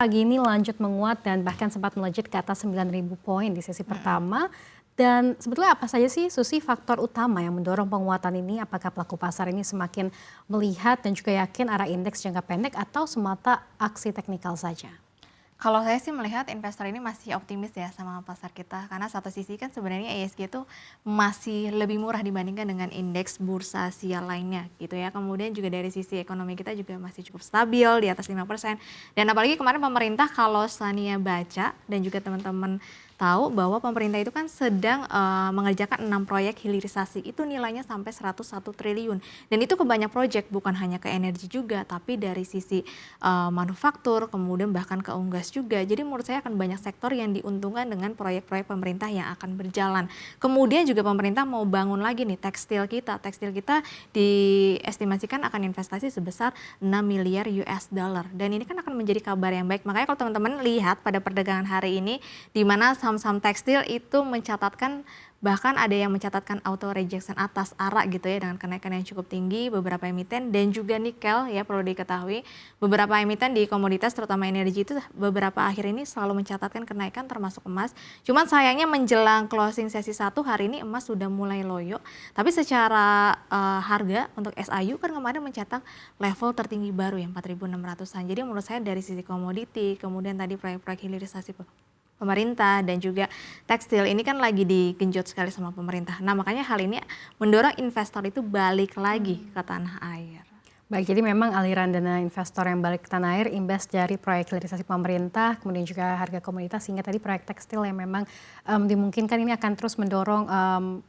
Pagi ini lanjut menguat dan bahkan sempat melejit ke atas 9.000 poin di sesi pertama. Dan sebetulnya apa saja sih Susi faktor utama yang mendorong penguatan ini? Apakah pelaku pasar ini semakin melihat dan juga yakin arah indeks jangka pendek atau semata aksi teknikal saja? Kalau saya sih melihat investor ini masih optimis ya sama pasar kita, karena satu sisi kan sebenarnya ISG itu masih lebih murah dibandingkan dengan indeks bursa Asia lainnya gitu ya. Kemudian juga dari sisi ekonomi kita juga masih cukup stabil di atas 5%. Dan apalagi kemarin pemerintah, kalau Sania baca dan juga teman-teman tahu bahwa pemerintah itu kan sedang mengerjakan 6 proyek hilirisasi, itu nilainya sampai 101 triliun. Dan itu ke banyak proyek, bukan hanya ke energi juga, tapi dari sisi manufaktur, kemudian bahkan ke unggas juga. Jadi menurut saya akan banyak sektor yang diuntungkan dengan proyek-proyek pemerintah yang akan berjalan. Kemudian juga pemerintah mau bangun lagi nih tekstil kita. Tekstil kita diestimasikan akan investasi sebesar 6 miliar US dollar. Dan ini kan akan menjadi kabar yang baik. Makanya kalau teman-teman lihat pada perdagangan hari ini, di mana saham-saham tekstil itu mencatatkan, bahkan ada yang mencatatkan auto rejection atas ARA gitu ya, dengan kenaikan yang cukup tinggi beberapa emiten. Dan juga nikel ya, perlu diketahui beberapa emiten di komoditas terutama energi itu beberapa akhir ini selalu mencatatkan kenaikan, termasuk emas. Cuman sayangnya menjelang closing sesi 1 hari ini emas sudah mulai loyo, tapi secara harga untuk SIU kan kemarin mencetak level tertinggi baru ya 4.600-an. Jadi menurut saya dari sisi komoditi, kemudian tadi proyek-proyek hilirisasi pemerintah dan juga tekstil ini kan lagi digenjot sekali sama pemerintah. Nah makanya hal ini mendorong investor itu balik lagi ke tanah air. Baik, jadi memang aliran dana investor yang balik ke tanah air imbas dari proyek hilirisasi pemerintah, kemudian juga harga komoditas, sehingga tadi proyek tekstil yang memang dimungkinkan ini akan terus mendorong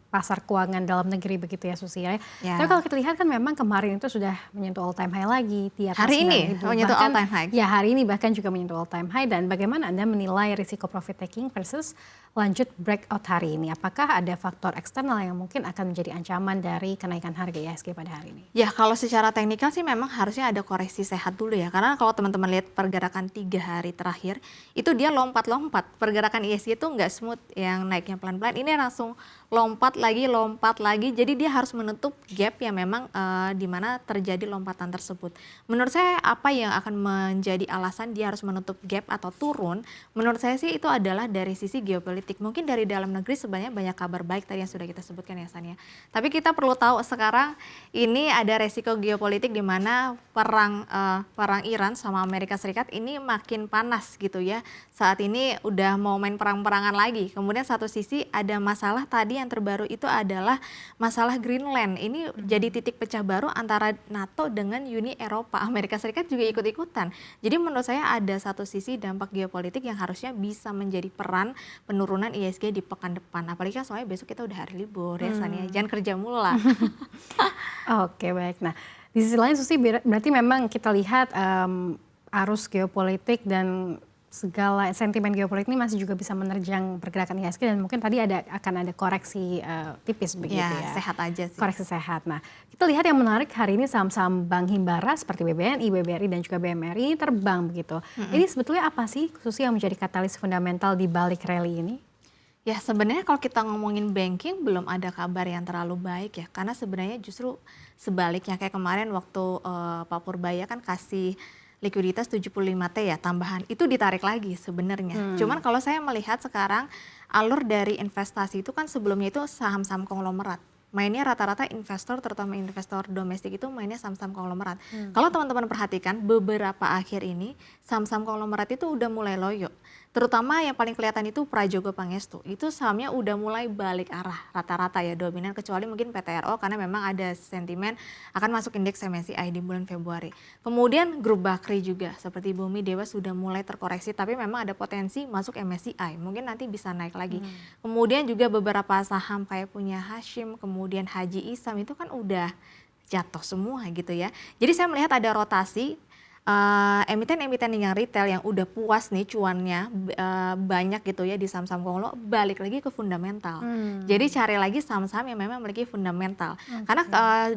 pasar keuangan dalam negeri begitu ya Susi ya. Tapi kalau kita lihat kan memang kemarin itu sudah menyentuh all time high lagi di atas hari ini 9.000. menyentuh all time high. Ya, hari ini bahkan juga menyentuh all time high. Dan bagaimana Anda menilai risiko profit taking versus lanjut breakout hari ini? Apakah ada faktor eksternal yang mungkin akan menjadi ancaman dari kenaikan harga IHSG pada hari ini? Ya kalau secara teknikal sih memang harusnya ada koreksi sehat dulu ya, karena kalau teman-teman lihat pergerakan 3 hari terakhir itu dia lompat-lompat, pergerakan ISG itu nggak smooth yang naiknya pelan-pelan, ini langsung lompat lagi, jadi dia harus menutup gap yang memang di mana terjadi lompatan tersebut. Menurut saya apa yang akan menjadi alasan dia harus menutup gap atau turun, menurut saya sih itu adalah dari sisi geopolitik. Mungkin dari dalam negeri sebenarnya banyak kabar baik tadi yang sudah kita sebutkan ya Sania, tapi kita perlu tahu sekarang ini ada resiko geopolitik di mana perang Iran sama Amerika Serikat ini makin panas gitu ya. Saat ini udah mau main perang-perangan lagi. Kemudian satu sisi ada masalah tadi yang terbaru itu adalah masalah Greenland. Ini jadi titik pecah baru antara NATO dengan Uni Eropa. Amerika Serikat juga ikut-ikutan. Jadi menurut saya ada satu sisi dampak geopolitik yang harusnya bisa menjadi peran penurunan ISG di pekan depan. Apalagi kan soalnya besok kita udah hari libur ya Sania. Jangan kerja mulu lah. Oke, baik. Nah, di sisi lain Susi berarti memang kita lihat arus geopolitik dan segala sentimen geopolitik ini masih juga bisa menerjang pergerakan IHSG, dan mungkin tadi akan ada koreksi tipis begitu ya. Sehat aja sih. Koreksi sehat. Nah, kita lihat yang menarik hari ini saham-saham Bank Himbara seperti BBNI, BBRI dan juga BMRI terbang begitu. Ini sebetulnya apa sih Susi yang menjadi katalis fundamental di balik rally ini? Ya sebenarnya kalau kita ngomongin banking belum ada kabar yang terlalu baik ya, karena sebenarnya justru sebaliknya kayak kemarin waktu Pak Purbaya kan kasih likuiditas 75T ya tambahan, itu ditarik lagi sebenarnya. Cuman kalau saya melihat sekarang alur dari investasi itu kan sebelumnya itu saham-saham konglomerat. Mainnya rata-rata investor, terutama investor domestik itu mainnya saham-saham konglomerat. Kalau teman-teman perhatikan beberapa akhir ini saham-saham konglomerat itu udah mulai loyo. Terutama yang paling kelihatan itu Prajogo Pangestu. Itu sahamnya udah mulai balik arah rata-rata ya dominan, kecuali mungkin PTRO karena memang ada sentimen akan masuk indeks MSCI di bulan Februari. Kemudian grup Bakri juga seperti Bumi Dewa sudah mulai terkoreksi, tapi memang ada potensi masuk MSCI. Mungkin nanti bisa naik lagi. Kemudian juga beberapa saham kayak punya Hashim, kemudian Haji Isam itu kan udah jatuh semua gitu ya. Jadi saya melihat ada rotasi emiten-emiten yang retail yang udah puas nih cuannya banyak gitu ya di saham-saham konglo, balik lagi ke fundamental. Jadi cari lagi saham-saham yang memang memiliki fundamental. Karena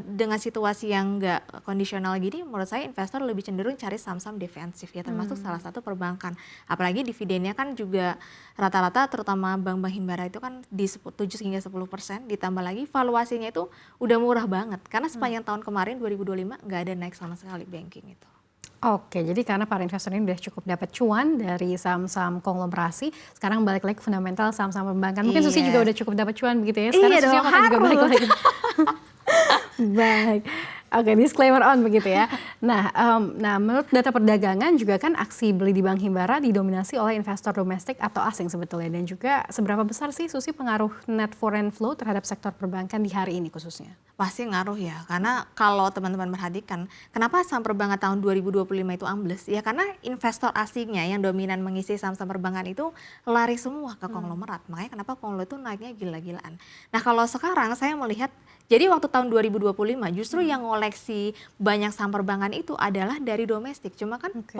dengan situasi yang nggak kondisional gini, menurut saya investor lebih cenderung cari saham-saham defensif ya, termasuk salah satu perbankan. Apalagi dividennya kan juga rata-rata terutama bank-bank Himbara itu kan di 7 hingga 10%, ditambah lagi valuasinya itu udah murah banget. Karena sepanjang tahun kemarin 2025 nggak ada naik sama sekali banking itu. Oke, jadi karena para investor ini udah cukup dapat cuan dari saham-saham konglomerasi, sekarang balik lagi ke fundamental saham-saham perbankan. Mungkin Susi juga Iya. udah cukup dapat cuan begitu ya. Iya Sekarang Susi dong, apakah juga balik harus. lagi? Baik. Oke, disclaimer on begitu ya. Nah, menurut data perdagangan juga kan aksi beli di Bank Himbara didominasi oleh investor domestik atau asing sebetulnya. Dan juga seberapa besar sih Susi pengaruh net foreign flow terhadap sektor perbankan di hari ini khususnya? Pasti ngaruh ya, karena kalau teman-teman perhatikan, kenapa saham perbankan tahun 2025 itu ambles? Ya karena investor asingnya yang dominan mengisi saham-saham perbankan itu lari semua ke konglomerat. Makanya kenapa konglomerat itu naiknya gila-gilaan. Nah kalau sekarang saya melihat, jadi waktu tahun 2025 justru yang ngoleksi banyak saham perbankan itu adalah dari domestik. Cuma kan Oke.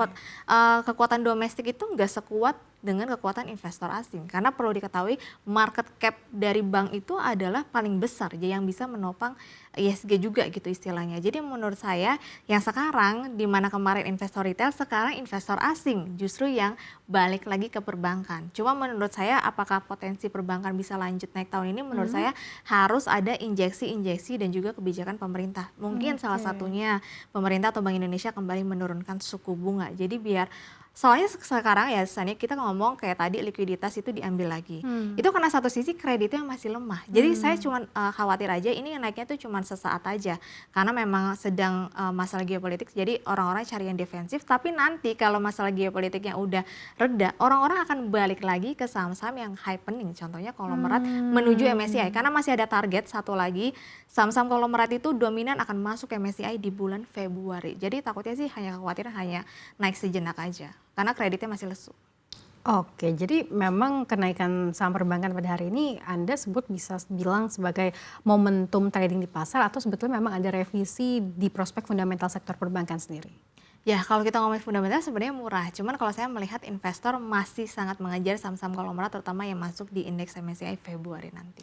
kekuatan domestik itu nggak sekuat dengan kekuatan investor asing. Karena perlu diketahui market cap dari bank itu adalah paling besar, jadi yang bisa menopang ISG juga gitu istilahnya. Jadi menurut saya yang sekarang di mana kemarin investor retail, sekarang investor asing justru yang balik lagi ke perbankan. Cuma menurut saya apakah potensi perbankan bisa lanjut naik tahun ini, menurut saya harus ada injeksi-injeksi dan juga kebijakan pemerintah. Mungkin salah Oke. satunya pemerintah atau Bank Indonesia kembali menurunkan suku bunga. Jadi biar soalnya sekarang ya Sania kita ngomong kayak tadi likuiditas itu diambil lagi. Itu karena satu sisi kreditnya masih lemah. Jadi saya cuma khawatir aja ini naiknya tuh cuma sesaat aja. Karena memang sedang masalah geopolitik jadi orang-orang cari yang defensif. Tapi nanti kalau masalah geopolitiknya udah reda, orang-orang akan balik lagi ke saham-saham yang happening. Contohnya konglomerat menuju MSCI. Karena masih ada target satu lagi, saham-saham konglomerat itu dominan akan masuk MSCI di bulan Februari. Jadi takutnya sih khawatiran hanya naik sejenak aja. Karena kreditnya masih lesu. Oke, jadi memang kenaikan saham perbankan pada hari ini Anda sebut bisa bilang sebagai momentum trading di pasar atau sebetulnya memang ada revisi di prospek fundamental sektor perbankan sendiri? Ya kalau kita ngomongin fundamental sebenarnya murah. Cuman kalau saya melihat investor masih sangat mengejar saham-saham konglomerat terutama yang masuk di indeks MSCI Februari nanti.